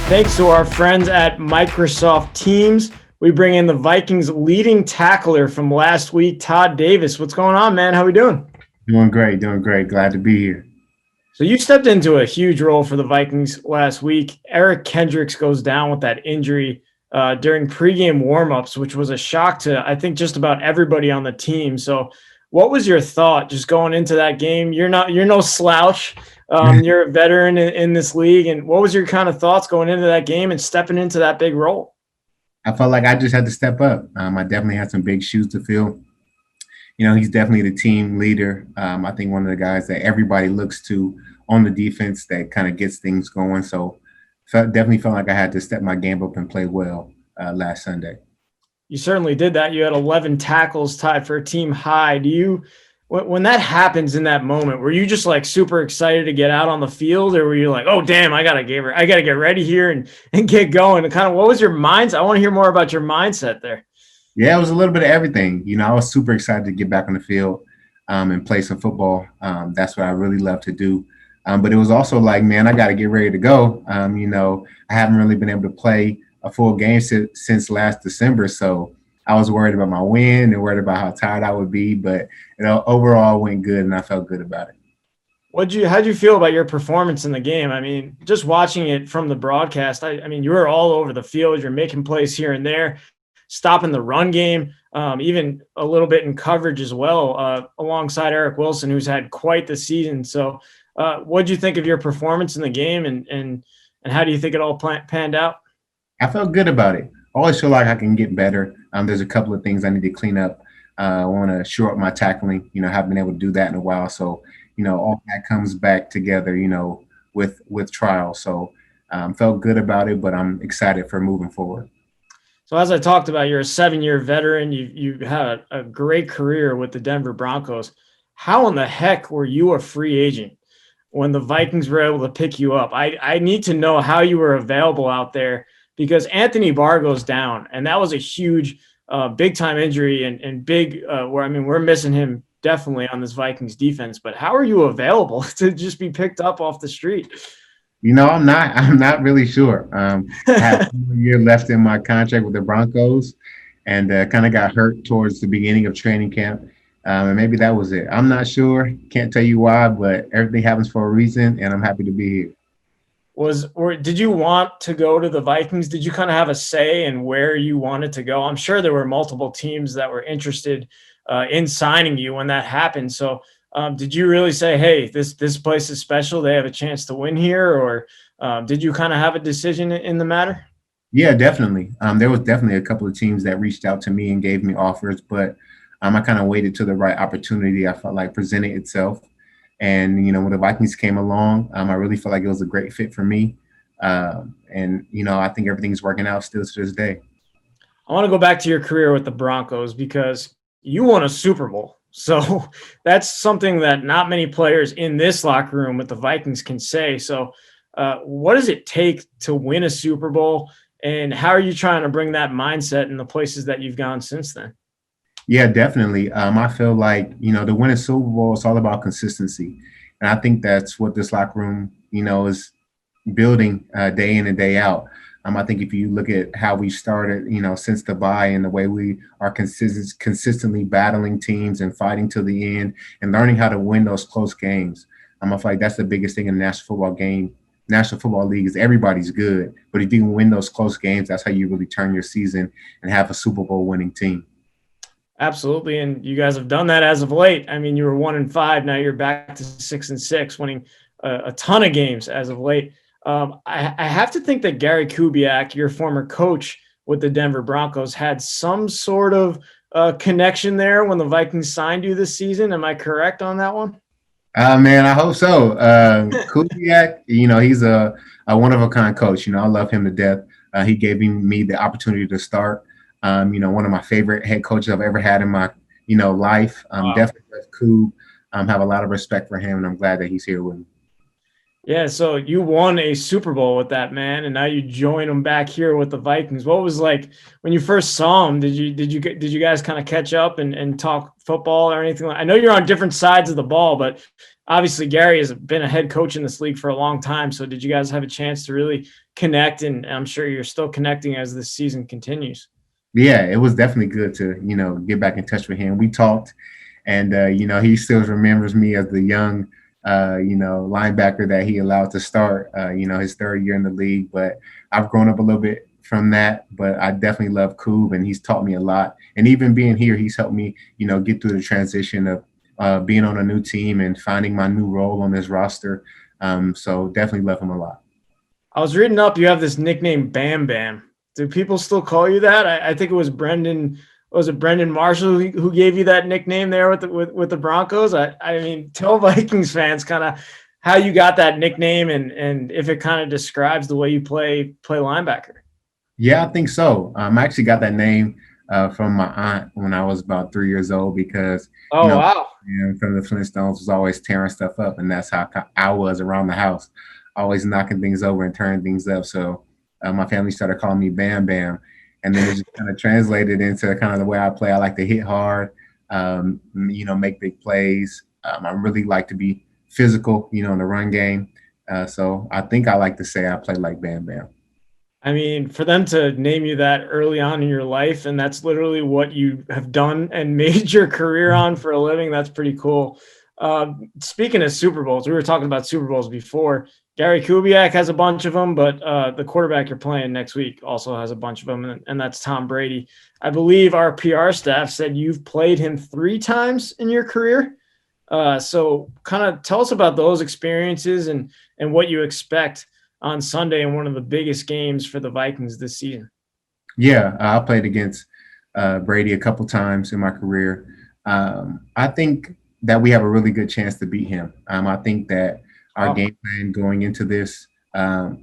Thanks to our friends at Microsoft Teams, we bring in the Vikings leading tackler from last week, Todd Davis. What's going on, man? How we doing? Doing great, doing great. Glad to be here. So you stepped into a huge role for the Vikings last week. Eric Kendricks goes down with that injury during pregame warmups, which was a shock to, I think, just about everybody on the team. So what was your thought just going into that game? You're no slouch. You're a veteran in this league. And what was your kind of thoughts going into that game and stepping into that big role? I felt like I just had to step up. I definitely had some big shoes to fill. He's definitely the team leader. I think one of the guys that everybody looks to on the defense that kind of gets things going. So definitely felt like I had to step my game up and play well last Sunday. You certainly did that. You had 11 tackles, tied for a team high. When that happens in that moment, were you just like super excited to get out on the field, or were you like, oh damn, I gotta get ready here and get going? And kind of what was your mindset? I want to hear more about your mindset there. Yeah, it was a little bit of everything. I was super excited to get back on the field and play some football. That's what I really love to do. But it was also like, man, I got to get ready to go. I haven't really been able to play a full game since last December. So I was worried about my win and worried about how tired I would be. But, overall went good and I felt good about it. How'd you feel about your performance in the game? I mean, just watching it from the broadcast, I mean, you were all over the field. You're making plays here and there, stopping the run game, even a little bit in coverage as well, alongside Eric Wilson, who's had quite the season. So what did you think of your performance in the game, and how do you think it all panned out? I felt good about it. I always feel like I can get better. There's a couple of things I need to clean up. I want to shore up my tackling. Haven't been able to do that in a while. So, all that comes back together, with trial. So felt good about it, but I'm excited for moving forward. So as I talked about, you're a 7-year veteran. You had a great career with the Denver Broncos. How in the heck were you a free agent when the Vikings were able to pick you up? I need to know how you were available out there, because Anthony Barr goes down, and that was a huge, big-time injury and big we're missing him definitely on this Vikings defense. But how are you available to just be picked up off the street? I'm not really sure. I have 1 year left in my contract with the Broncos, and kind of got hurt towards the beginning of training camp. And maybe that was it. I'm not sure. Can't tell you why, but everything happens for a reason, and I'm happy to be here. Did you want to go to the Vikings? Did you kind of have a say in where you wanted to go? I'm sure there were multiple teams that were interested in signing you when that happened. So did you really say, hey, this place is special, they have a chance to win here? Or did you kind of have a decision in the matter? Yeah, definitely. There was definitely a couple of teams that reached out to me and gave me offers, but I kind of waited till the right opportunity I felt like presented itself. And, when the Vikings came along, I really felt like it was a great fit for me. And I think everything's working out still to this day. I want to go back to your career with the Broncos, because you won a Super Bowl. So that's something that not many players in this locker room with the Vikings can say. So what does it take to win a Super Bowl, and how are you trying to bring that mindset in the places that you've gone since then? Yeah, definitely. I feel like, to win a Super Bowl, it's all about consistency. And I think that's what this locker room, is building day in and day out. I think if you look at how we started, since the bye, and the way we are consistently battling teams and fighting to the end and learning how to win those close games. I feel like that's the biggest thing in the National Football League is everybody's good. But if you can win those close games, that's how you really turn your season and have a Super Bowl winning team. Absolutely, and you guys have done that as of late. I mean, you were 1-5, now you're back to 6-6, winning a ton of games as of late. I have to think that Gary Kubiak, your former coach with the Denver Broncos, had some sort of connection there when the Vikings signed you this season. Am I correct on that one? Man, I hope so. Kubiak, he's a one-of-a-kind coach. I love him to death. He gave me the opportunity to start. One of my favorite head coaches I've ever had in my, life. Wow. Definitely Koob. Have a lot of respect for him, and I'm glad that he's here with me. Yeah, so you won a Super Bowl with that, man, and now you join them back here with the Vikings. What was like when you first saw him? Did you guys kind of catch up and talk football or anything? I know you're on different sides of the ball, but obviously Gary has been a head coach in this league for a long time. So did you guys have a chance to really connect? And I'm sure you're still connecting as this season continues. Yeah, it was definitely good to, get back in touch with him. We talked, and, he still remembers me as the young, linebacker that he allowed to start, his third year in the league. But I've grown up a little bit from that, but I definitely love Coob, and he's taught me a lot. And even being here, he's helped me, get through the transition of being on a new team and finding my new role on this roster. So definitely love him a lot. I was reading up, you have this nickname Bam Bam. Do people still call you that? I think it was Brendan. Was it Brendan Marshall who gave you that nickname there with the Broncos? I mean, tell Vikings fans kind of how you got that nickname and if it kind of describes the way you play linebacker. Yeah, I think so. I actually got that name from my aunt when I was about 3 years old because Wow. from the Flintstones was always tearing stuff up, and that's how I was around the house, always knocking things over and tearing things up. So my family started calling me Bam Bam, and then it just kind of translated into kind of the way I play. I like to hit hard, make big plays. I really like to be physical, in the run game. So I think I like to say I play like Bam Bam. I mean, for them to name you that early on in your life, and that's literally what you have done and made your career on for a living, that's pretty cool. Speaking of Super Bowls, we were talking about Super Bowls before. Gary Kubiak has a bunch of them, but the quarterback you're playing next week also has a bunch of them, and that's Tom Brady. I believe our PR staff said you've played him 3 times in your career. So kind of tell us about those experiences and what you expect on Sunday in one of the biggest games for the Vikings this season. Yeah, I played against Brady a couple times in my career. I think that we have a really good chance to beat him. I think that our game plan going into this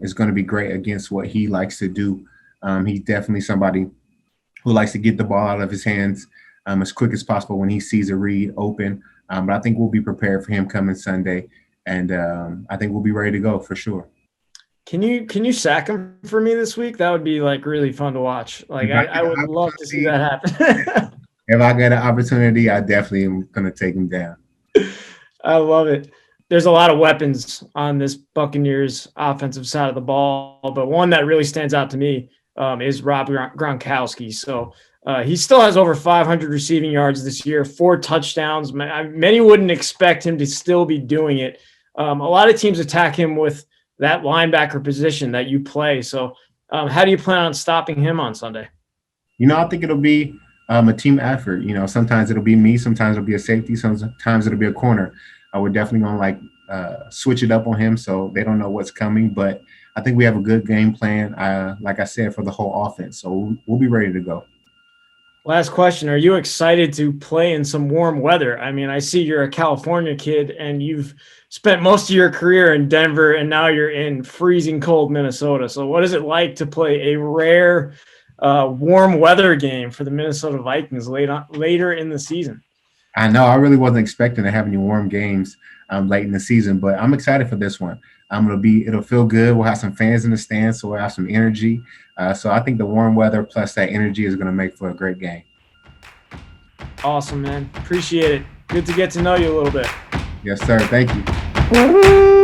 is going to be great against what he likes to do. He's definitely somebody who likes to get the ball out of his hands as quick as possible when he sees a read open. But I think we'll be prepared for him coming Sunday, and I think we'll be ready to go for sure. Can you sack him for me this week? That would be like really fun to watch. Like I would love to see that happen. If I get an opportunity, I definitely am going to take him down. I love it. There's a lot of weapons on this Buccaneers offensive side of the ball, but one that really stands out to me is Rob Gronkowski. So he still has over 500 receiving yards this year, 4 touchdowns. Many wouldn't expect him to still be doing it. A lot of teams attack him with that linebacker position that you play. So how do you plan on stopping him on Sunday? I think it'll be a team effort. Sometimes it'll be me, sometimes it'll be a safety, sometimes it'll be a corner. We're definitely going to switch it up on him so they don't know what's coming. But I think we have a good game plan, like I said, for the whole offense. So we'll be ready to go. Last question. Are you excited to play in some warm weather? I mean, I see you're a California kid and you've spent most of your career in Denver and now you're in freezing cold Minnesota. So what is it like to play a rare warm weather game for the Minnesota Vikings later in the season? I know I really wasn't expecting to have any warm games late in the season, but I'm excited for this one. It'll feel good. We'll have some fans in the stands, so we'll have some energy. So I think the warm weather plus that energy is going to make for a great game. Awesome, man. Appreciate it. Good to get to know you a little bit. Yes, sir. Thank you.